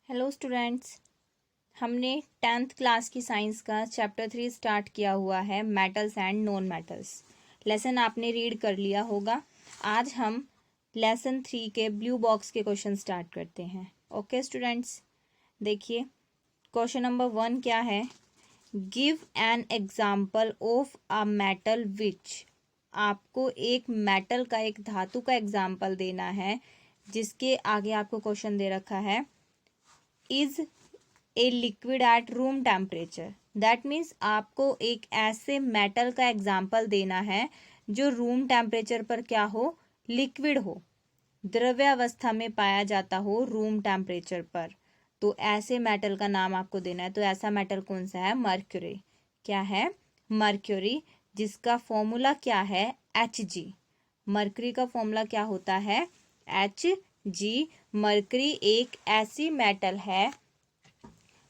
Hello students, हमने 10th class की science का चैप्टर 3 स्टार्ट किया हुआ है, metals and non metals. Lesson आपने रीड कर लिया होगा। आज हम लेसन 3 के ब्लू बॉक्स के क्वेश्चन स्टार्ट करते हैं। ओके स्टूडेंट्स, देखिए क्वेश्चन नंबर 1 क्या है। Give an example of a metal which. आपको एक मेटल का, एक धातु का एग्जाम्पल देना है जिसके आगे आपको क्वेश्चन दे रखा है is a liquid at room temperature. That means आपको एक ऐसे मेटल का एग्जाम्पल देना है जो रूम टेम्परेचर पर क्या हो, लिक्विड हो, द्रव्यावस्था में पाया जाता हो रूम टेम्परेचर पर। तो ऐसे मेटल का नाम आपको देना है। तो ऐसा मेटल कौन सा है? मर्क्यूरी। क्या है? मर्क्यूरी, जिसका फॉर्मूला क्या है? Hg। मर्क्यूरी का फॉर्मूला क्या होता है? Hg। मर्क्यूरी एक ऐसी मेटल है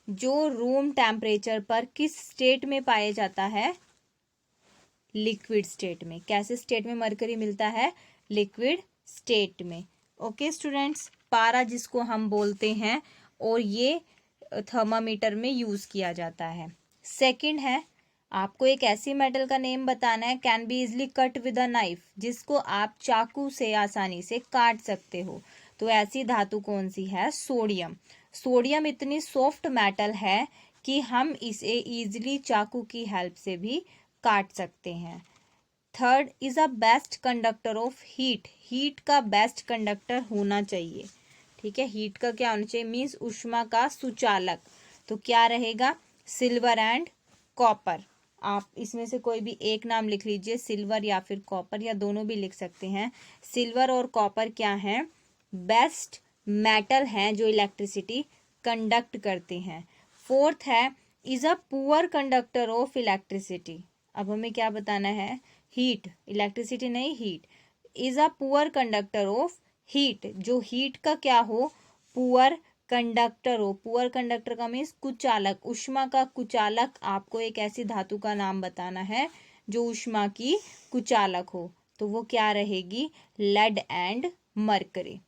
जो रूम टेम्परेचर पर किस स्टेट में पाया जाता है? लिक्विड स्टेट में। कैसे स्टेट में मरकरी मिलता है? लिक्विड स्टेट में। ओके स्टूडेंट्स, पारा जिसको हम बोलते हैं और ये थर्मामीटर में यूज किया जाता है। सेकंड है, आपको एक ऐसी मेटल का नेम बताना है can be easily cut with a knife, जिसको आप चाकू से आसानी से काट सकते हो। तो ऐसी धातु कौन सी है? सोडियम। सोडियम इतनी सॉफ्ट मेटल है कि हम इसे इजिली चाकू की हेल्प से भी काट सकते हैं। Third is a best conductor of heat. Heat का बेस्ट कंडक्टर होना चाहिए। ठीक है, हीट का क्या होना चाहिए? मीन्स ऊष्मा का सुचालक। तो क्या रहेगा? Silver and copper. आप इसमें से कोई भी एक नाम लिख लीजिए, सिल्वर या फिर कॉपर, या दोनों भी लिख सकते हैं। सिल्वर और कॉपर क्या है? बेस्ट मेटल हैं जो इलेक्ट्रिसिटी कंडक्ट करते हैं। फोर्थ है, is a poor conductor of electricity. अब हमें क्या बताना है? हीट, इलेक्ट्रिसिटी नहीं, heat. Is a poor conductor of heat, जो हीट का क्या हो? पुअर कंडक्टर हो। पुअर कंडक्टर का मीन्स कुचालक, ऊष्मा का कुचालक। आपको एक ऐसी धातु का नाम बताना है जो ऊष्मा की कुचालक हो। तो वो क्या रहेगी? Lead and mercury.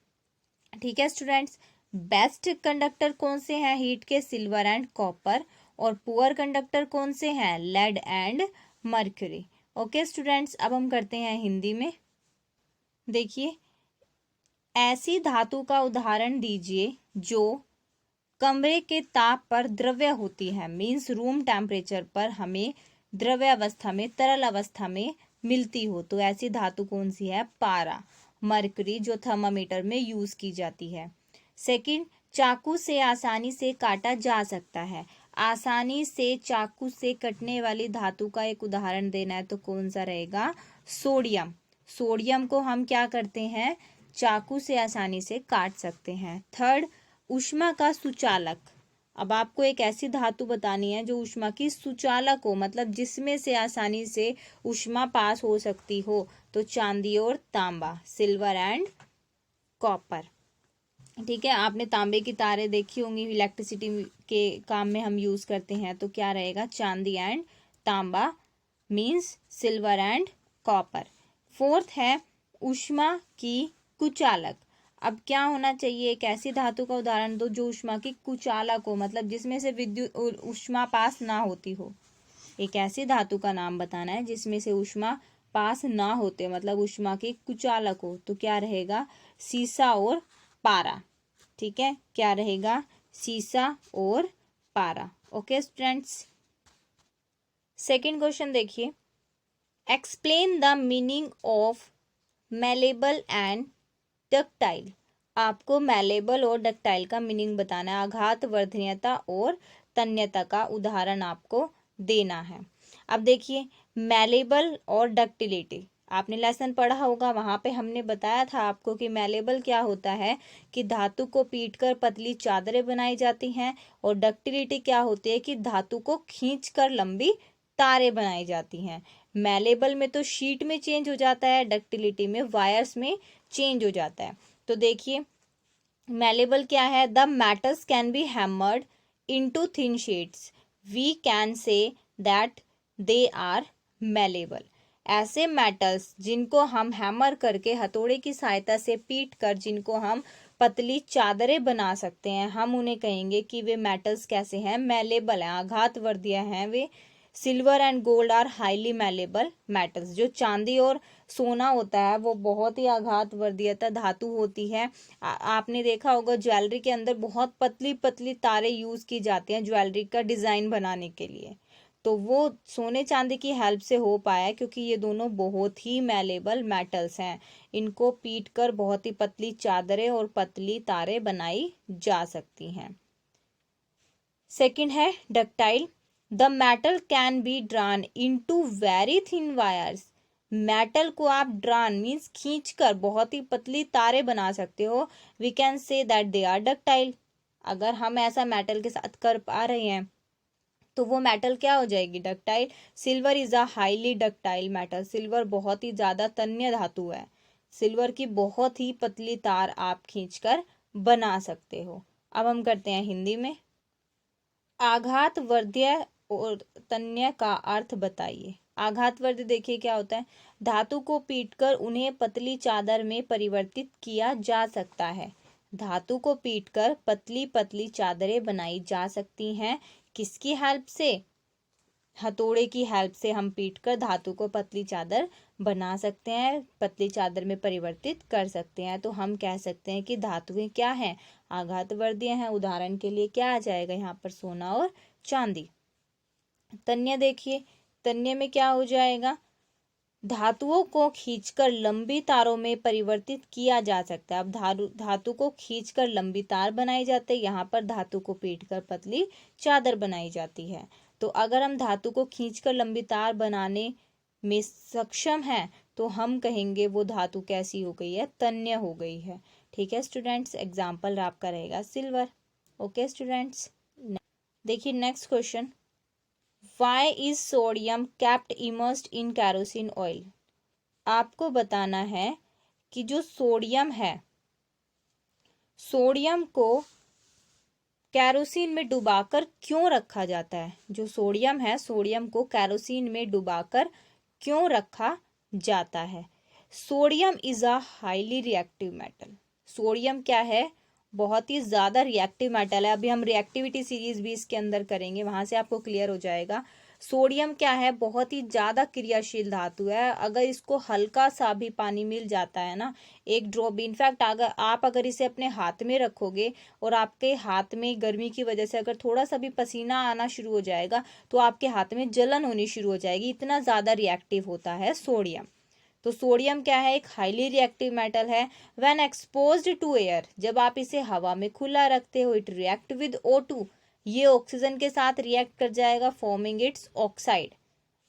ठीक है स्टूडेंट्स, बेस्ट कंडक्टर कौन से हैं हीट के? Silver and copper. और पुअर कंडक्टर कौन से हैं? Lead and mercury. Okay students, अब हम करते हैं हिंदी में। देखिए, ऐसी धातु का उदाहरण दीजिए जो कमरे के ताप पर द्रव्य होती है। मीन्स रूम टेम्परेचर पर हमें द्रव्य अवस्था में, तरल अवस्था में मिलती हो। तो ऐसी धातु कौन सी है? पारा, मरकरी, जो थर्मामीटर में यूज की जाती है। सेकंड, चाकू से आसानी से काटा जा सकता है। आसानी से चाकू से कटने वाली धातु का एक उदाहरण देना है तो कौन सा रहेगा? सोडियम। सोडियम को हम क्या करते हैं? चाकू से आसानी से काट सकते हैं। थर्ड, ऊष्मा का सुचालक। अब आपको एक ऐसी धातु बतानी है जो ऊष्मा की सुचालक हो, मतलब जिसमें से आसानी से ऊष्मा पास हो सकती हो। तो चांदी और तांबा, सिल्वर एंड कॉपर। ठीक है, आपने तांबे की तारें देखी होंगी, इलेक्ट्रिसिटी के काम में हम यूज करते हैं। तो क्या रहेगा? चांदी एंड तांबा, means silver and copper. Fourth है, ऊष्मा की कुचालक। अब क्या होना चाहिए? एक ऐसी धातु का उदाहरण दो जो ऊष्मा की कुचालक हो, मतलब जिसमें से विद्युत ऊष्मा पास ना होती हो। एक ऐसी धातु का नाम बताना है जिसमें से ऊष्मा पास ना होते, मतलब ऊष्मा की कुचालक हो। तो क्या रहेगा? सीसा और पारा। ठीक है, क्या रहेगा? सीसा और पारा। ओके स्टूडेंट्स, सेकंड क्वेश्चन देखिए। Explain the meaning of malleable and ductile. आपको मैलेबल और डक्टाइल का मीनिंग बताना है। आघात वर्धनीयता और तन्यता का उदाहरण आपको देना है। अब देखिए, मैलेबल और डक्टिलिटी आपने लेसन पढ़ा होगा, वहां पे हमने बताया था आपको कि मैलेबल क्या होता है कि धातु को पीटकर पतली चादरें बनाई जाती हैं, और डक्टिलिटी क्या होती है कि धातु को खींचकर लंबी तारें बनाई जाती हैं। मैलेबल में तो शीट में चेंज हो जाता है, डक्टिलिटी में वायर्स में चेंज हो जाता है। तो देखिए, मैलेबल क्या है? The metals can be hammered into thin sheets, we can say that they are malleable. ऐसे मेटल्स जिनको हम हैमर करके, हथौड़े की सहायता से पीट कर, जिनको हम पतली चादरें बना सकते हैं। हम उन्हें कहेंगे कि वे मेटल्स कैसे हैं, मैलेबल हैं, आघातवर्धीय हैं वे। Silver and gold are highly malleable metals. जो चांदी और सोना होता है वो बहुत ही आघातवर्धीयता धातु होती है। आपने देखा होगा ज्वेलरी के अंदर बहुत पतली पतली तारें यूज की जाती हैं ज्वेलरी का डिजाइन बनाने के लिए, तो वो सोने चांदी की हेल्प से हो पाया क्योंकि ये दोनों बहुत ही मैलेबल मेटल्स हैं। इनको पीट कर बहुत ही पतली चादरें और पतली तारें बनाई जा सकती हैं। सेकंड है ductile. The metal can be drawn into very thin wires. Metal को आप ड्रान मीन्स खींचकर बहुत ही पतली तारें बना सकते हो। We can say that they are ductile. अगर हम ऐसा मेटल के साथ कर पा रहे हैं तो वो मेटल क्या हो जाएगी, ductile. Silver is a highly ductile metal. Silver बहुत ही ज्यादा तन्य धातु है। सिल्वर की बहुत ही पतली तार आप खींचकर बना सकते हो। अब हम करते हैं हिंदी में। आघातवर्धीय और तन्य का अर्थ बताइए। आघातवर्धीय देखिए क्या होता है, धातु को पीटकर उन्हें पतली चादर में परिवर्तित किया जा सकता है। धातु को पीटकर पतली पतली चादरें बनाई जा सकती हैं। किसकी हेल्प से, हथौड़े की हेल्प से हम पीटकर धातु को पतली चादर बना सकते हैं, पतली चादर में परिवर्तित कर सकते हैं। तो हम कह सकते हैं कि धातुएं क्या हैं, आघातवर्धीय हैं। उदाहरण के लिए क्या आ जाएगा यहाँ पर, सोना और चांदी। तन्य देखिए, तन्य में क्या हो जाएगा, धातुओं को खींचकर लंबी तारों में परिवर्तित किया जा सकता है। अब धातु को खींचकर लंबी तार बनाई जाती है, यहाँ पर धातु को पीटकर पतली चादर बनाई जाती है। तो अगर हम धातु को खींचकर लंबी तार बनाने में सक्षम हैं तो हम कहेंगे वो धातु कैसी हो गई है, तन्य हो गई है। ठीक है स्टूडेंट्स, एग्जाम्पल आपका रहेगा सिल्वर। ओके स्टूडेंट्स, देखिए next question. Why is sodium kept immersed in kerosene oil? आपको बताना है कि जो सोडियम है, सोडियम को कैरोसिन में डुबाकर क्यों रखा जाता है। जो सोडियम है, सोडियम को कैरोसिन में डुबाकर क्यों रखा जाता है। Sodium is a highly reactive metal. Sodium क्या है, बहुत ही ज्यादा रिएक्टिव मेटल है। अभी हम रिएक्टिविटी सीरीज भी इसके अंदर करेंगे, वहां से आपको क्लियर हो जाएगा। सोडियम क्या है, बहुत ही ज्यादा क्रियाशील धातु है। अगर इसको हल्का सा भी पानी मिल जाता है ना, एक ड्रॉप भी, इनफैक्ट अगर इसे अपने हाथ में रखोगे और आपके हाथ में गर्मी की वजह से अगर थोड़ा सा भी पसीना आना शुरू हो जाएगा तो आपके हाथ में जलन होनी शुरू हो जाएगी, इतना ज्यादा रिएक्टिव होता है सोडियम। तो सोडियम क्या है, एक हाईली रिएक्टिव मेटल है। व्हेन एक्सपोज्ड टू एयर, जब आप इसे हवा में खुला रखते हो, इट रिएक्ट विद O2, ये ऑक्सीजन के साथ रिएक्ट कर जाएगा, फॉर्मिंग इट्स ऑक्साइड।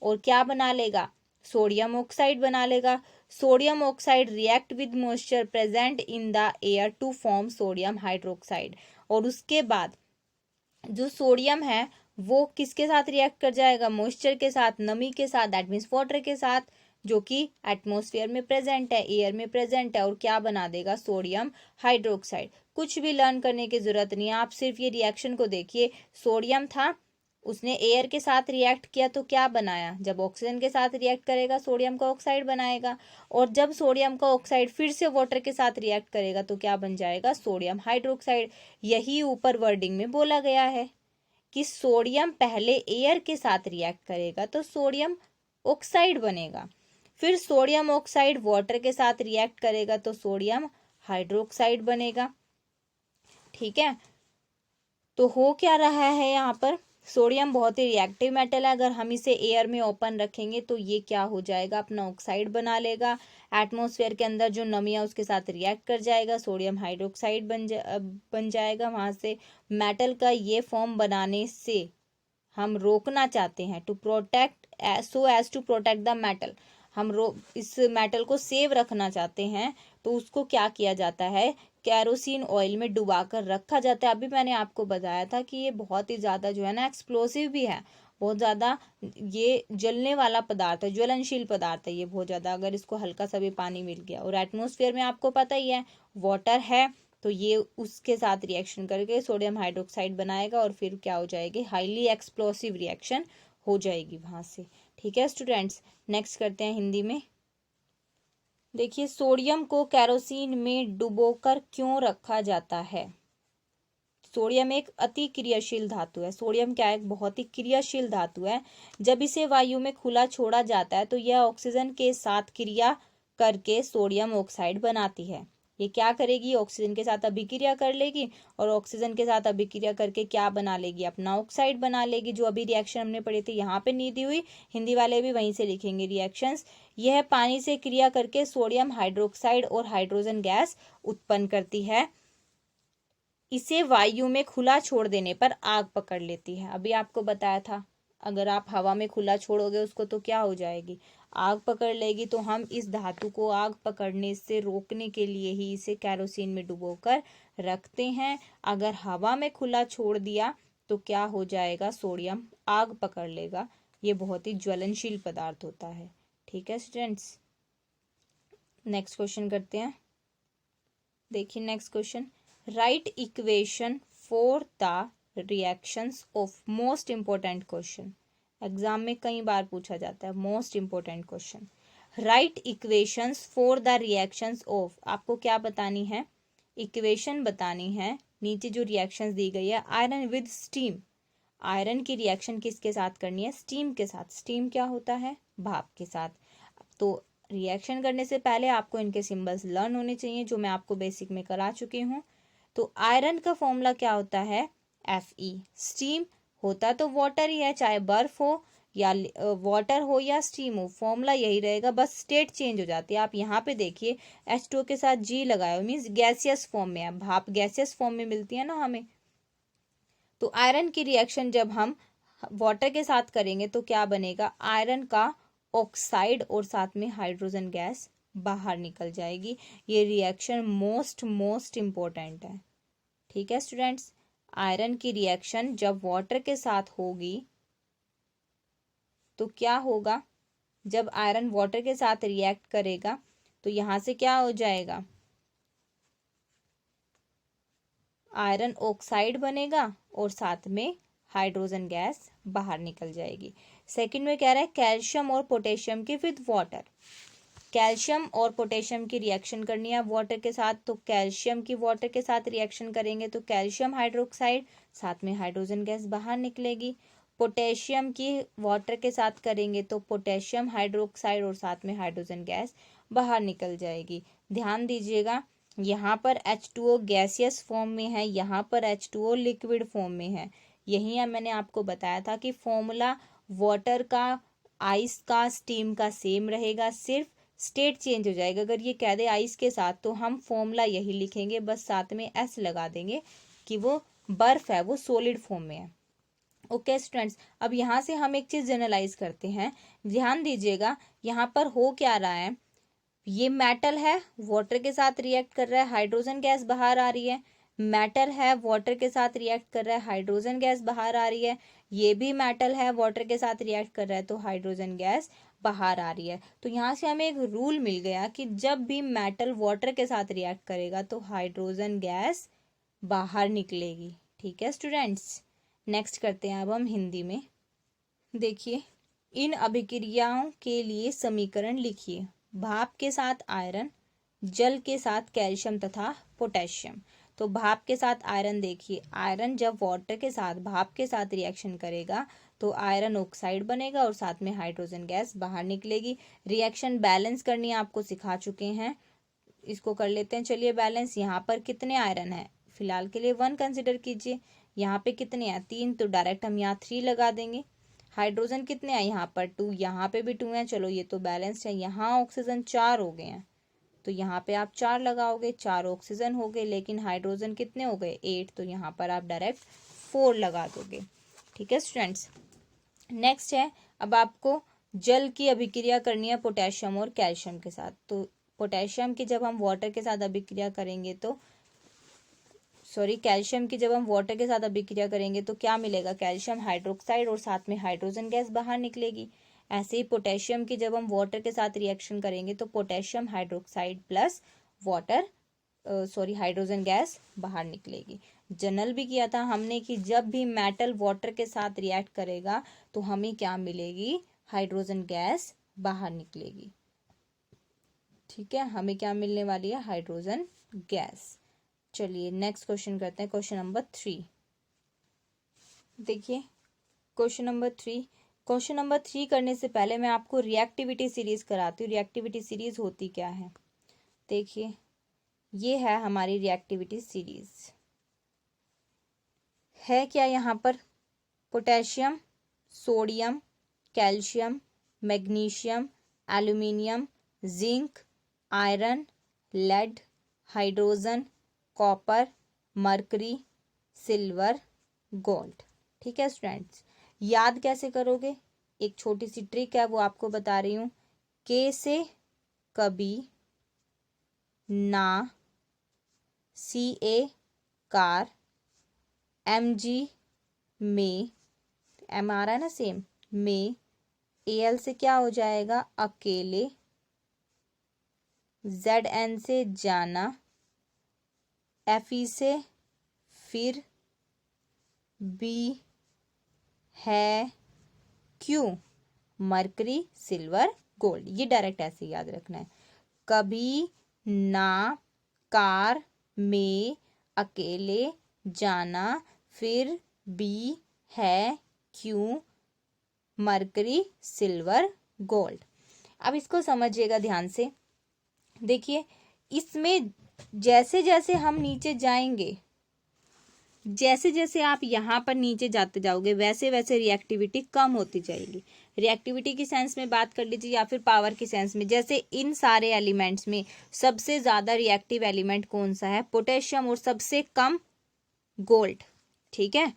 और क्या बना लेगा, सोडियम ऑक्साइड बना लेगा। Sodium oxide react with moisture present in the air to form sodium hydroxide. और उसके बाद जो सोडियम है वो किसके साथ रिएक्ट कर जाएगा, मॉइस्चर के साथ, नमी के साथ, दैट मीन्स वाटर के साथ, जो कि एटमॉस्फेयर में प्रेजेंट है, एयर में प्रेजेंट है। और क्या बना देगा, सोडियम हाइड्रोक्साइड। कुछ भी लर्न करने की जरूरत नहीं है, आप सिर्फ ये रिएक्शन को देखिए। सोडियम था, उसने एयर के साथ रिएक्ट किया तो क्या बनाया, जब ऑक्सीजन के साथ रिएक्ट करेगा सोडियम का ऑक्साइड बनाएगा। और जब सोडियम का ऑक्साइड फिर से वाटर के साथ रिएक्ट करेगा तो क्या बन जाएगा, सोडियम हाइड्रोक्साइड। यही ऊपर वर्डिंग में बोला गया है कि सोडियम पहले एयर के साथ रिएक्ट करेगा तो सोडियम ऑक्साइड बनेगा, फिर सोडियम ऑक्साइड वाटर के साथ रिएक्ट करेगा तो सोडियम हाइड्रोक्साइड बनेगा। ठीक है, तो हो क्या रहा है यहाँ पर, सोडियम बहुत ही रिएक्टिव मेटल है। अगर हम इसे एयर में ओपन रखेंगे तो ये क्या हो जाएगा, अपना ऑक्साइड बना लेगा। एटमॉस्फेयर के अंदर जो नमी है उसके साथ रिएक्ट कर जाएगा, सोडियम हाइड्रोक्साइड बन जाएगा। वहां से मेटल का ये फॉर्म बनाने से हम रोकना चाहते हैं, to protect so as to protect the metal. हम इस मेटल को सेव रखना चाहते हैं तो उसको क्या किया जाता है, कैरोसिन ऑयल में डुबा कर रखा जाता है। अभी मैंने आपको बताया था कि ये बहुत ही ज़्यादा जो है ना एक्सप्लोसिव भी है, बहुत ज़्यादा ये जलने वाला पदार्थ है, ज्वलनशील पदार्थ है ये बहुत ज़्यादा। अगर इसको हल्का सा भी पानी मिल गया, और एटमॉस्फेयर में आपको पता ही है वाटर है, तो ये उसके साथ रिएक्शन करके सोडियम हाइड्रोक्साइड बनाएगा और फिर क्या हो जाएगी, हाईली एक्सप्लोसिव रिएक्शन हो जाएगी वहां से। ठीक है स्टूडेंट्स, नेक्स्ट करते हैं हिंदी में। देखिए, सोडियम को केरोसिन में डुबोकर क्यों रखा जाता है? सोडियम एक अति क्रियाशील धातु है। सोडियम क्या है? एक बहुत ही क्रियाशील धातु है। जब इसे वायु में खुला छोड़ा जाता है तो यह ऑक्सीजन के साथ क्रिया करके सोडियम ऑक्साइड बनाती है। ये क्या करेगी? ऑक्सीजन के साथ अभिक्रिया कर लेगी और ऑक्सीजन के साथ अभिक्रिया करके क्या बना लेगी? अपना ऑक्साइड बना लेगी। जो अभी रिएक्शन हमने पढ़ी थी यहाँ पे नहीं दी हुई, हिंदी वाले भी वहीं से लिखेंगे रिएक्शंस। यह पानी से क्रिया करके सोडियम हाइड्रोक्साइड और हाइड्रोजन गैस उत्पन्न करती है। इसे वायु में खुला छोड़ देने पर आग पकड़ लेती है। अभी आपको बताया था, अगर आप हवा में खुला छोड़ोगे उसको तो क्या हो जाएगी? आग पकड़ लेगी। तो हम इस धातु को आग पकड़ने से रोकने के लिए ही इसे केरोसिन में डुबोकर रखते हैं। अगर हवा में खुला छोड़ दिया तो क्या हो जाएगा? सोडियम आग पकड़ लेगा। ये बहुत ही ज्वलनशील पदार्थ होता है। ठीक है स्टूडेंट्स, नेक्स्ट क्वेश्चन करते हैं। देखिए next question, right equation for the reactions of most important question. Exam में कई बार पूछा जाता है most important question. Right equations for the reactions of, आपको क्या बतानी है? इक्वेशन बतानी है। नीचे जो रिएक्शंस दी गई है, आयरन विद स्टीम। आयरन की रिएक्शन किसके साथ करनी है? स्टीम के साथ। स्टीम क्या होता है? भाप के साथ। तो रिएक्शन करने से पहले आपको इनके सिंबल्स लर्न होने चाहिए, जो मैं आपको बेसिक में करा चुकी हूँ। तो आयरन का फॉर्मूला क्या होता है? Fe। स्टीम होता तो वाटर ही है, चाहे बर्फ हो या वाटर हो या स्टीम हो, फॉर्मूला यही रहेगा, बस स्टेट चेंज हो जाती है। आप यहाँ पे देखिए H2O के साथ G लगाए, मीन्स गैसियस फॉर्म में है। भाप गैसियस फॉर्म में मिलती है ना हमें। तो आयरन की रिएक्शन जब हम वाटर के साथ करेंगे तो क्या बनेगा? आयरन का ऑक्साइड और साथ में हाइड्रोजन गैस बाहर निकल जाएगी। ये रिएक्शन मोस्ट इंपॉर्टेंट है। ठीक है स्टूडेंट्स, आयरन की रिएक्शन जब वाटर के साथ होगी तो क्या होगा? जब आयरन वाटर के साथ रिएक्ट करेगा तो यहां से क्या हो जाएगा? आयरन ऑक्साइड बनेगा और साथ में हाइड्रोजन गैस बाहर निकल जाएगी। सेकंड में कह रहा है कैल्शियम और पोटेशियम की विद वाटर। कैल्शियम और पोटेशियम की रिएक्शन करनी है वाटर के साथ, तो कैल्शियम की वाटर के साथ रिएक्शन करेंगे तो कैल्शियम हाइड्रोक्साइड, साथ में हाइड्रोजन गैस बाहर निकलेगी। पोटेशियम की वाटर के साथ करेंगे तो पोटेशियम हाइड्रोक्साइड और साथ में हाइड्रोजन गैस बाहर निकल जाएगी। ध्यान दीजिएगा, यहाँ पर H2O गैसियस फॉर्म में है, यहाँ पर H2O लिक्विड फॉर्म में है। यही मैंने आपको बताया था कि फॉर्मूला वाटर का, आइस का, स्टीम का सेम रहेगा, सिर्फ स्टेट चेंज हो जाएगा। अगर ये कह दे आइस के साथ तो हम फॉर्मूला यही लिखेंगे, बस साथ में S लगा देंगे कि वो बर्फ है, वो सॉलिड फॉर्म में है। ओके स्टूडेंट्स, अब यहाँ से हम एक चीज जनरलाइज करते हैं। ध्यान दीजिएगा, यहाँ पर हो क्या रहा है? ये मेटल है, वाटर के साथ रिएक्ट कर रहा है, हाइड्रोजन गैस बाहर आ रही है। मेटल है, वाटर के साथ रिएक्ट कर रहा है, हाइड्रोजन गैस बाहर आ रही है। ये भी मेटल है, वाटर के साथ रिएक्ट कर रहा है तो हाइड्रोजन गैस बाहर आ रही है। तो यहाँ से हमें एक रूल मिल गया कि जब भी मेटल वाटर के साथ रिएक्ट करेगा तो हाइड्रोजन गैस बाहर निकलेगी। ठीक है स्टूडेंट्स, नेक्स्ट करते हैं अब हम हिंदी में। देखिए, इन अभिक्रियाओं के लिए समीकरण लिखिए। भाप के साथ आयरन, जल के साथ कैल्शियम तथा पोटेशियम। तो भाप के साथ आयरन, देखिए आयरन जब वाटर के साथ, भाप के साथ रिएक्शन करेगा तो आयरन ऑक्साइड बनेगा और साथ में हाइड्रोजन गैस बाहर निकलेगी। रिएक्शन बैलेंस करनी आपको सिखा चुके हैं, इसको कर लेते हैं। चलिए बैलेंस, यहाँ पर कितने आयरन है? फिलहाल के लिए 1 कंसिडर कीजिए। यहाँ पे कितने हैं? 3, तो डायरेक्ट हम यहाँ 3 लगा देंगे। हाइड्रोजन कितने हैं? यहाँ पर 2, यहाँ पे भी 2 हैं। चलो ये तो बैलेंस है। यहाँ ऑक्सीजन 4 हो गए हैं तो यहाँ पे आप 4 लगाओगे, 4 ऑक्सीजन हो गए, लेकिन हाइड्रोजन कितने हो गए? 8, तो यहाँ पर आप डायरेक्ट 4 लगा दोगे। ठीक है स्टूडेंट्स, नेक्स्ट है, अब आपको जल की अभिक्रिया करनी है पोटेशियम और कैल्शियम के साथ। तो पोटेशियम की जब हम वाटर के साथ अभिक्रिया करेंगे तो कैल्शियम की जब हम वाटर के साथ अभिक्रिया करेंगे तो क्या मिलेगा? कैल्शियम हाइड्रोक्साइड और साथ में हाइड्रोजन गैस बाहर निकलेगी। ऐसे ही पोटेशियम की जब हम वाटर के साथ रिएक्शन करेंगे तो potassium hydroxide plus water hydrogen gas बाहर निकलेगी। जनरल भी किया था हमने कि जब भी मेटल वाटर के साथ रिएक्ट करेगा तो हमें क्या मिलेगी? हाइड्रोजन गैस बाहर निकलेगी। ठीक है, हमें क्या मिलने वाली है, हाइड्रोजन गैस। चलिए नेक्स्ट क्वेश्चन करते हैं, क्वेश्चन नंबर 3। देखिए क्वेश्चन नंबर 3, क्वेश्चन नंबर 3 करने से पहले मैं आपको रिएक्टिविटी सीरीज कराती हूँ। रिएक्टिविटी सीरीज होती क्या है, देखिए ये है हमारी रिएक्टिविटी सीरीज। है क्या यहाँ पर, potassium, sodium, calcium, magnesium, aluminium, zinc, iron, lead, hydrogen, copper, mercury, silver, gold. ठीक है स्टूडेंट्स, याद कैसे करोगे, एक छोटी सी ट्रिक है वो आपको बता रही हूँ। के से कभी ना, सी ए कार, एम जी में, एम आ रहा है ना सेम, में, ए एल से क्या हो जाएगा, अकेले, जेड एन से जाना, एफ ई से फिर, बी है क्यों, मरकरी, सिल्वर, गोल्ड। ये डायरेक्ट ऐसे याद रखना है, कभी ना कार में अकेले जाना, फिर बी है क्यों, मरकरी, सिल्वर, गोल्ड। अब इसको समझिएगा ध्यान से, देखिए इसमें जैसे जैसे हम नीचे जाएंगे, जैसे जैसे आप यहाँ पर नीचे जाते जाओगे वैसे वैसे रिएक्टिविटी कम होती जाएगी। रिएक्टिविटी की सेंस में बात कर लीजिए या फिर पावर की सेंस में, जैसे इन सारे एलिमेंट्स में सबसे ज़्यादा रिएक्टिव एलिमेंट कौन सा है, पोटेशियम, और सबसे कम गोल्ड। ठीक है,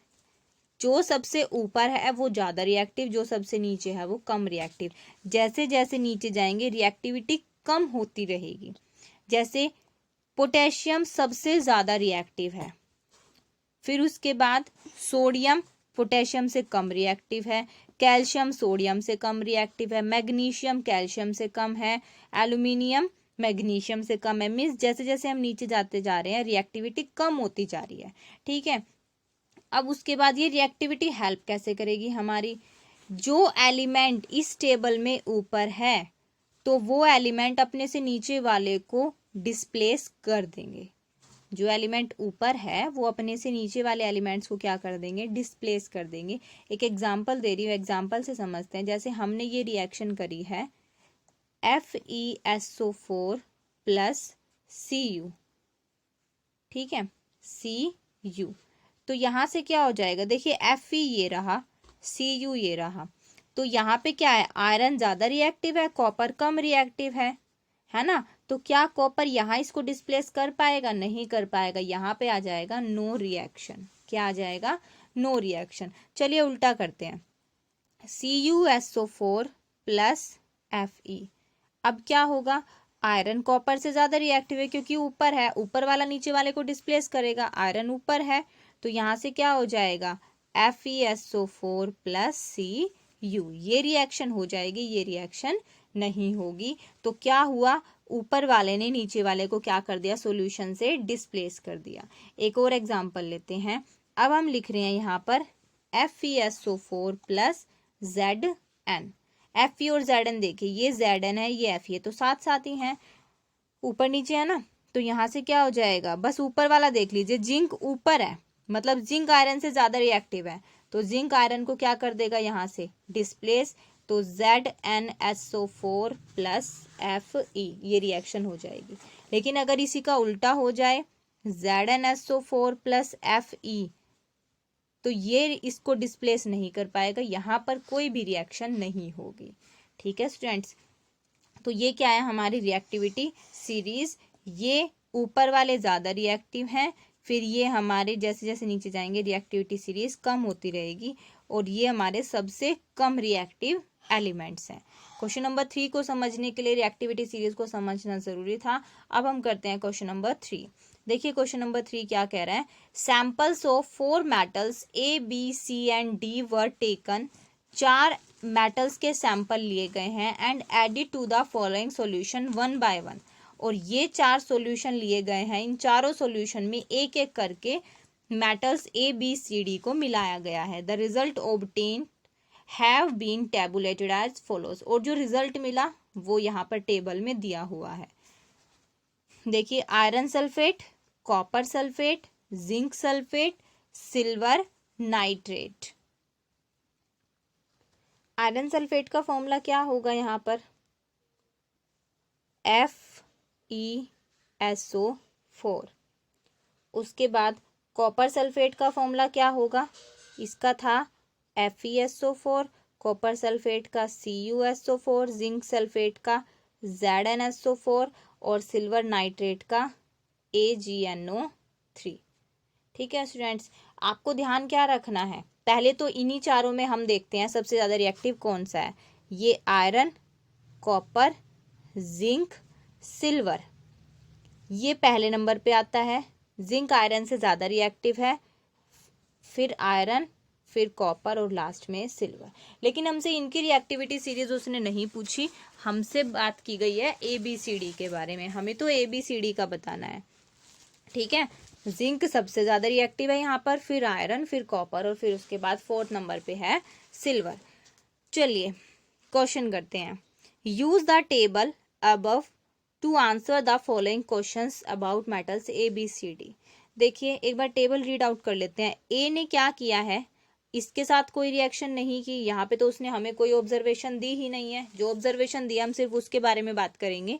जो सबसे ऊपर है वो ज़्यादा रिएक्टिव, जो सबसे नीचे है वो कम रिएक्टिव। जैसे जैसे नीचे जाएंगे रिएक्टिविटी कम होती रहेगी। जैसे पोटेशियम सबसे ज़्यादा रिएक्टिव है, फिर उसके बाद सोडियम पोटेशियम से कम रिएक्टिव है, कैल्शियम सोडियम से कम रिएक्टिव है, मैग्नीशियम कैल्शियम से कम है, एल्यूमिनियम मैग्नीशियम से कम है। मीन्स जैसे जैसे हम नीचे जाते जा रहे हैं रिएक्टिविटी कम होती जा रही है। ठीक है, अब उसके बाद ये रिएक्टिविटी हेल्प कैसे करेगी हमारी, जो एलिमेंट इस टेबल में ऊपर है तो वो एलिमेंट अपने से नीचे वाले को डिस्प्लेस कर देंगे। जो एलिमेंट ऊपर है वो अपने से नीचे वाले एलिमेंट्स को क्या कर देंगे, डिस्प्लेस कर देंगे। एक एग्जांपल दे रही हूँ, एग्जांपल से समझते हैं। जैसे हमने ये रिएक्शन करी है FeSO4 प्लस Cu, ठीक है, Cu, तो यहाँ से क्या हो जाएगा, देखिए Fe ये रहा, Cu ये रहा, तो यहाँ पे क्या है, आयरन ज्यादा रिएक्टिव है, कॉपर कम रिएक्टिव है ना। तो क्या कॉपर यहाँ इसको डिस्प्लेस कर पाएगा, नहीं कर पाएगा, यहाँ पे आ जाएगा नो रिएक्शन। क्या आ जाएगा, नो रिएक्शन। चलिए उल्टा करते हैं, CuSO4 प्लस Fe, अब क्या होगा, आयरन कॉपर से ज्यादा रिएक्टिव है क्योंकि ऊपर है, ऊपर वाला नीचे वाले को डिस्प्लेस करेगा, आयरन ऊपर है, तो यहाँ से क्या हो जाएगा FeSO4 प्लस Cu, ये रिएक्शन हो जाएगी, ये रिएक्शन नहीं होगी। तो क्या हुआ, ऊपर वाले ने नीचे वाले को क्या कर दिया, सॉल्यूशन से डिस्प्लेस कर दिया। एक और एग्जांपल लेते हैं, अब हम लिख रहे हैं यहाँ पर FeSO4 प्लस Zn। Fe और Zn देखिए, ये Zn है ये Fe है, तो साथ साथ ही हैं, ऊपर नीचे है ना। तो यहाँ से क्या हो जाएगा, बस ऊपर वाला देख लीजिए, जिंक ऊपर है मतलब जिंक आयरन से ज्यादा रिएक्टिव है, तो जिंक आयरन को क्या कर देगा यहाँ से डिस्प्लेस, तो ZnSO4 प्लस Fe, ये रिएक्शन हो जाएगी। लेकिन अगर इसी का उल्टा हो जाए ZnSO4 प्लस Fe, तो ये इसको डिस्प्लेस नहीं कर पाएगा, यहाँ पर कोई भी रिएक्शन नहीं होगी। ठीक है स्टूडेंट्स, तो ये क्या है हमारी रिएक्टिविटी सीरीज। ये ऊपर वाले ज़्यादा रिएक्टिव हैं, फिर ये हमारे जैसे जैसे नीचे जाएंगे रिएक्टिविटी सीरीज कम होती रहेगी, और ये हमारे सबसे कम रिएक्टिव एलिमेंट्स हैं। क्वेश्चन नंबर 3 को समझने के लिए रिएक्टिविटी सीरीज को समझना जरूरी था। अब हम करते हैं क्वेश्चन नंबर 3। देखिए क्वेश्चन नंबर 3 क्या कह रहा है, samples of 4 metals A, B, C and D were taken, 4 metals के सैंपल लिए गए हैं and added to the following solution one by one, और ये 4 सॉल्यूशन लिए गए हैं, इन चारों सॉल्यूशन में एक एक करके metals A, B, C, D को मिलाया गया है। The result obtain have been tabulated as follows, और जो रिजल्ट मिला वो यहाँ पर टेबल में दिया हुआ है। देखिए iron sulphate, copper sulphate, zinc sulphate, silver nitrate. Iron sulphate का फॉर्मूला क्या होगा यहाँ पर, FeSO4। उसके बाद कॉपर सल्फेट का फॉर्मूला क्या होगा, इसका था FeSO4, कॉपर सल्फेट का CuSO4, जिंक सल्फेट का ZnSO4 और सिल्वर नाइट्रेट का AgNO3। ठीक है स्टूडेंट्स, आपको ध्यान क्या रखना है, पहले तो इन्हीं चारों में हम देखते हैं सबसे ज़्यादा रिएक्टिव कौन सा है। ये आयरन, कॉपर, जिंक, सिल्वर, ये पहले नंबर पे आता है। जिंक आयरन से ज़्यादा रिएक्टिव है, फिर आयरन, फिर कॉपर और लास्ट में सिल्वर। लेकिन हमसे इनकी रिएक्टिविटी सीरीज उसने नहीं पूछी, हमसे बात की गई है ABCD के बारे में, हमें तो ABCD का बताना है। ठीक है, जिंक सबसे ज़्यादा रिएक्टिव है यहाँ पर, फिर आयरन, फिर कॉपर और फिर उसके बाद 4th नंबर पे है सिल्वर। चलिए क्वेश्चन करते हैं। Use the table above to answer the following questions about metals ABCD। देखिए एक बार टेबल रीड आउट कर लेते हैं। ए ने क्या किया है, इसके साथ कोई रिएक्शन नहीं की, यहाँ पे तो उसने हमें कोई ऑब्जर्वेशन दी ही नहीं है, जो ऑब्जर्वेशन दिया हम सिर्फ उसके बारे में बात करेंगे।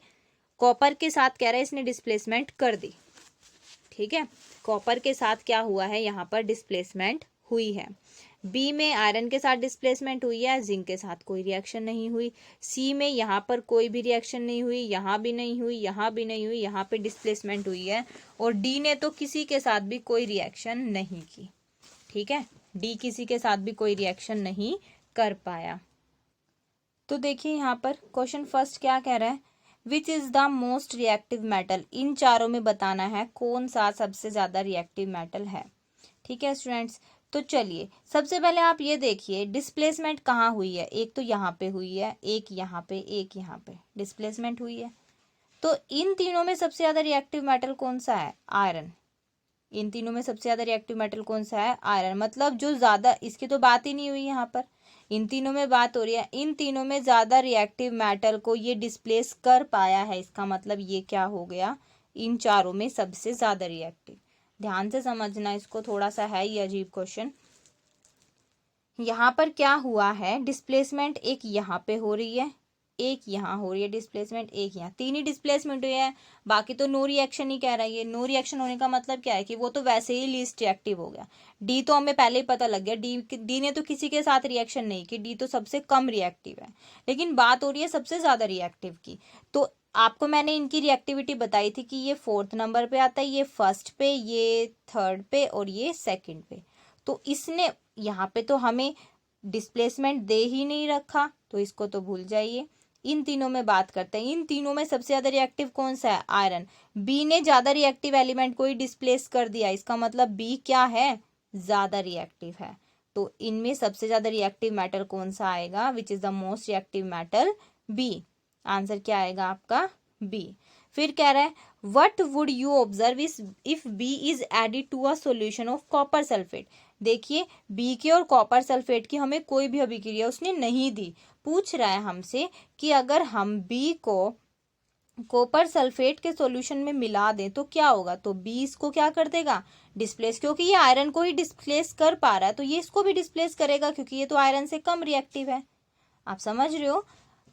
कॉपर के साथ कह रहा है इसने डिस्प्लेसमेंट कर दी। ठीक है, कॉपर के साथ क्या हुआ है, यहाँ पर डिस्प्लेसमेंट हुई है। बी में आयरन के साथ डिस्प्लेसमेंट हुई है, जिंक के साथ कोई रिएक्शन नहीं हुई। सी में यहाँ पर कोई भी रिएक्शन नहीं हुई, यहाँ भी नहीं हुई, यहाँ भी नहीं हुई, यहाँ पे डिस्प्लेसमेंट हुई है। और डी ने तो किसी के साथ भी कोई रिएक्शन नहीं की। ठीक है, डी किसी के साथ भी कोई रिएक्शन नहीं कर पाया। तो देखिए यहाँ पर क्वेश्चन फर्स्ट क्या कह रहा है, which is the most reactive metal. इन चारों में बताना है कौन सा सबसे ज्यादा रिएक्टिव मेटल है। ठीक है स्टूडेंट्स, तो चलिए सबसे पहले आप ये देखिए डिस्प्लेसमेंट कहाँ हुई है, एक तो यहाँ पे हुई है, एक यहाँ पे, एक यहाँ पे डिस्प्लेसमेंट हुई है। तो इन तीनों में सबसे ज्यादा रिएक्टिव मेटल कौन सा है, आयरन। इन तीनों में सबसे ज्यादा रिएक्टिव मेटल कौन सा है, आयरन। मतलब जो ज्यादा, इसकी तो बात ही नहीं हुई यहाँ पर, इन तीनों में बात हो रही है। इन तीनों में ज्यादा रिएक्टिव मेटल को ये डिस्प्लेस कर पाया है, इसका मतलब ये क्या हो गया, इन चारों में सबसे ज्यादा रिएक्टिव। ध्यान से समझना इसको, थोड़ा सा है ये अजीब क्वेश्चन। यहाँ पर क्या हुआ है, डिस्प्लेसमेंट एक यहाँ पे हो रही है, एक यहाँ हो रही है डिस्प्लेसमेंट, एक यहाँ, तीन ही डिस्प्लेसमेंट हुई है, बाकी तो नो रिएक्शन ही कह रहा है। ये नो रिएक्शन होने का मतलब क्या है कि वो तो वैसे ही लीस्ट रिएक्टिव हो गया। डी तो हमें पहले ही पता लग गया, डी ने तो किसी के साथ रिएक्शन नहीं की, डी तो सबसे कम रिएक्टिव है। लेकिन बात हो रही है सबसे ज्यादा रिएक्टिव की। तो आपको मैंने इनकी रिएक्टिविटी बताई थी कि ये 4th नंबर पे आता है, ये 1st पे, ये 3rd पे और ये 2nd पे। तो इसने यहाँ पे तो हमें डिस्प्लेसमेंट दे ही नहीं रखा, तो इसको तो भूल जाइए। इन तीनों में बात करते हैं, इन तीनों में सबसे ज्यादा रिएक्टिव कौन सा है, आयरन। बी ने ज्यादा रिएक्टिव एलिमेंट को ही डिस्प्लेस कर दिया, इसका मतलब बी क्या है, ज्यादा रिएक्टिव है। तो इनमें सबसे ज्यादा रिएक्टिव मेटल कौन सा आएगा, which is the most reactive metal, B. Answer क्या आएगा आपका, बी। फिर कह रहा है what would you observe if B is added to a solution of copper sulphate. देखिए बी के और कॉपर सल्फेट की हमें कोई भी अभिक्रिया उसने नहीं दी। पूछ रहा है हमसे कि अगर हम बी को कॉपर सल्फेट के सॉल्यूशन में मिला दें तो क्या होगा। तो बी इसको क्या कर देगा, डिस्प्लेस, क्योंकि ये आयरन को ही डिस्प्लेस कर पा रहा है तो ये इसको भी डिस्प्लेस करेगा, क्योंकि ये तो आयरन से कम रिएक्टिव है। आप समझ रहे हो,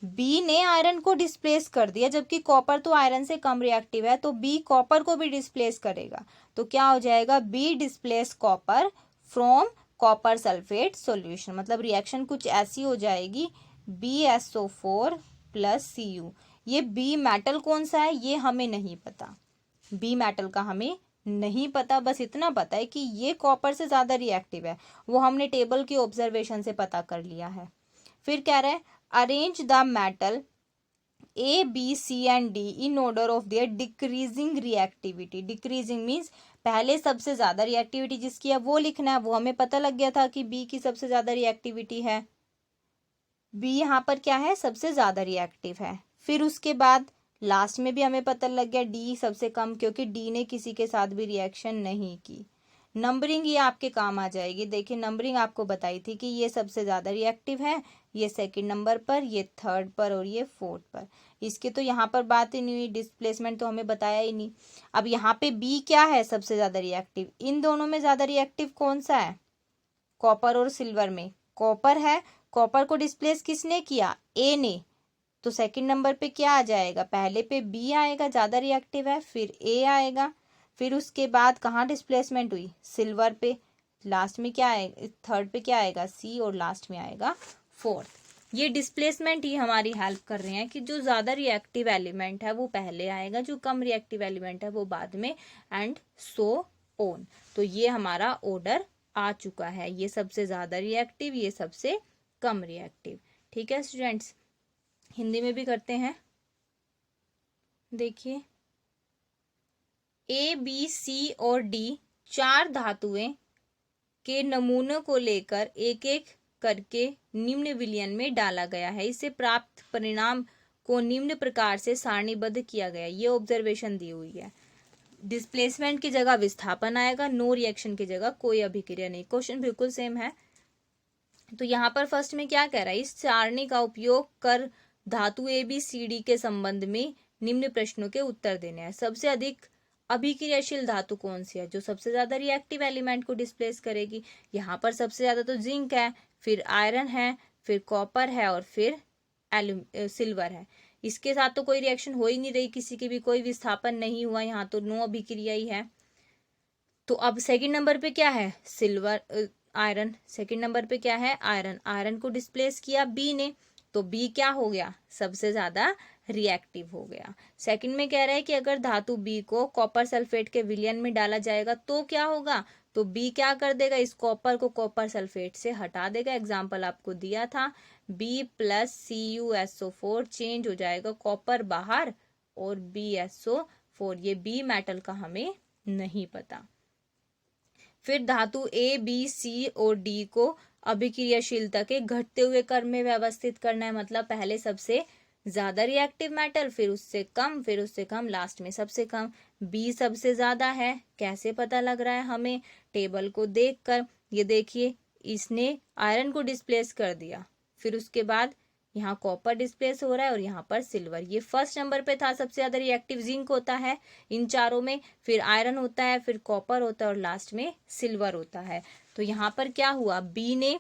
बी ने आयरन को डिस्प्लेस कर दिया, जबकि कॉपर तो आयरन से कम रिएक्टिव है, तो बी कॉपर को भी डिस्प्लेस करेगा। तो क्या हो जाएगा, B displace copper from copper sulphate solution. मतलब रिएक्शन कुछ ऐसी हो जाएगी, BSO4 + Cu। ये बी मेटल कौन सा है ये हमें नहीं पता, बी मेटल का हमें नहीं पता, बस इतना पता है कि ये कॉपर से ज्यादा रिएक्टिव है, वो हमने टेबल की ऑब्जर्वेशन से पता कर लिया है। फिर कह रहा है arrange the metal A, B, C and D in order of their decreasing reactivity। Decreasing means पहले सबसे ज्यादा रिएक्टिविटी जिसकी है वो लिखना है। वो हमें पता लग गया था कि B की सबसे ज्यादा रिएक्टिविटी है, B यहाँ पर क्या है, सबसे ज्यादा रिएक्टिव है। फिर उसके बाद लास्ट में भी हमें पता लग गया D सबसे कम, क्योंकि D ने किसी के साथ भी रिएक्शन नहीं की। नंबरिंग ये आपके काम आ जाएगी। देखिए नंबरिंग आपको बताई थी कि ये सबसे ज़्यादा रिएक्टिव है, ये सेकंड नंबर पर, ये थर्ड पर और ये फोर्थ पर। इसके तो यहाँ पर बात ही नहीं हुई, डिस्प्लेसमेंट तो हमें बताया ही नहीं। अब यहाँ पे बी क्या है सबसे ज़्यादा रिएक्टिव, इन दोनों में ज़्यादा रिएक्टिव कौन सा है, कॉपर और सिल्वर में कॉपर है। कॉपर को डिस्प्लेस किसने किया, ए ने, तो सेकंड नंबर पे क्या आ जाएगा, पहले पे बी आएगा, ज़्यादा रिएक्टिव है, फिर ए आएगा, फिर उसके बाद कहाँ डिस्प्लेसमेंट हुई, सिल्वर पे, लास्ट में क्या आएगा, थर्ड पे क्या आएगा, सी, और लास्ट में आएगा फोर्थ। ये डिस्प्लेसमेंट ही हमारी हेल्प कर रहे हैं कि जो ज़्यादा रिएक्टिव एलिमेंट है वो पहले आएगा, जो कम रिएक्टिव एलिमेंट है वो बाद में, एंड सो ऑन। तो ये हमारा ऑर्डर आ चुका है, ये सबसे ज़्यादा रिएक्टिव, ये सबसे कम रिएक्टिव। ठीक है स्टूडेंट्स, हिंदी में भी करते हैं। देखिए ए, बी, सी और डी 4 धातुएं के नमूनों को लेकर एक एक करके निम्न विलयन में डाला गया है। इससे प्राप्त परिणाम को निम्न प्रकार से सारणीबद्ध किया गया। ये ऑब्जर्वेशन दी हुई है। डिस्प्लेसमेंट की जगह विस्थापन आएगा, नो रिएक्शन की जगह कोई अभिक्रिया नहीं। क्वेश्चन बिल्कुल सेम है। तो यहाँ पर फर्स्ट में क्या कह रहा है, इस सारणी का उपयोग कर धातु ए, बी, सी, डी के संबंध में निम्न प्रश्नों के उत्तर देने हैं। सबसे अधिक अभिक्रियाशील धातु कौन सी है, जो सबसे ज्यादा रिएक्टिव एलिमेंट को डिस्प्लेस करेगी। यहाँ पर सबसे ज्यादा तो जिंक है, फिर आयरन है, फिर कॉपर है और फिर सिल्वर है। इसके साथ तो कोई रिएक्शन हो ही नहीं रही, किसी की भी कोई विस्थापन नहीं हुआ, यहाँ तो नो अभिक्रिया ही है। तो अब सेकंड नंबर पे क्या है, सिल्वर, आयरन। सेकंड नंबर पे क्या है, आयरन। आयरन को डिस्प्लेस किया बी ने, तो बी क्या हो गया, सबसे ज्यादा रिएक्टिव हो गया। सेकंड में कह रहा है कि अगर धातु बी को कॉपर सल्फेट के विलयन में डाला जाएगा तो क्या होगा, तो बी क्या कर देगा, इस कॉपर को कॉपर सल्फेट से हटा देगा। एग्जाम्पल आपको दिया था, बी प्लस CuSO4 चेंज हो जाएगा, कॉपर बाहर और BSO4। ये बी मेटल का हमें नहीं पता। फिर धातु ए, बी, सी और डी को अभिक्रियाशीलता के घटते हुए क्रम में व्यवस्थित करना है। मतलब पहले सबसे ज्यादा रिएक्टिव मेटल, फिर उससे कम, फिर उससे कम, लास्ट में सबसे कम। बी सबसे ज्यादा है, कैसे पता लग रहा है हमें, टेबल को देखकर। ये देखिए इसने आयरन को डिस्प्लेस कर दिया, फिर उसके बाद यहाँ कॉपर डिस्प्लेस हो रहा है और यहाँ पर सिल्वर। ये फर्स्ट नंबर पे था, सबसे ज्यादा रिएक्टिव जिंक होता है इन चारों में, फिर आयरन होता है, फिर कॉपर होता है और लास्ट में सिल्वर होता है। तो यहाँ पर क्या हुआ, बी ने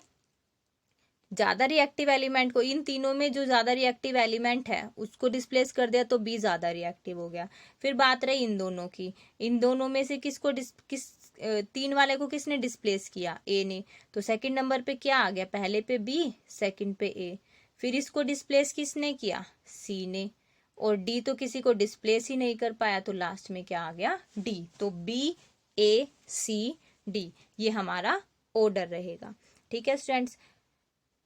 ज्यादा रिएक्टिव एलिमेंट को, इन तीनों में जो ज्यादा रिएक्टिव एलिमेंट है उसको डिस्प्लेस कर दिया, तो बी ज्यादा रिएक्टिव हो गया। फिर बात रही इन दोनों की, इन दोनों में से किसको तीन वाले को किसने डिस्प्लेस किया, ए ने। तो सेकंड नंबर पे क्या आ गया, पहले पे बी, सेकंड पे ए। फिर इसको डिस्प्लेस किसने किया, सी ने, और डी तो किसी को डिस्प्लेस ही नहीं कर पाया, तो लास्ट में क्या आ गया, डी। तो बी, ए, सी, डी, ये हमारा ऑर्डर रहेगा। ठीक है स्टूडेंट्स,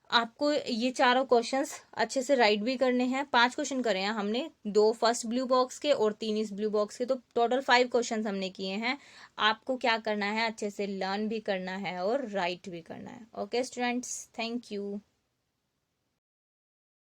आपको ये चारों क्वेश्चंस अच्छे से राइट भी करने हैं। 5 क्वेश्चन करे हैं हमने, 2 फर्स्ट ब्लू बॉक्स के और 3 इस ब्लू बॉक्स के, तो टोटल 5 क्वेश्चंस हमने किए हैं। आपको क्या करना है, अच्छे से लर्न भी करना है और राइट भी करना है। Okay students, thank you.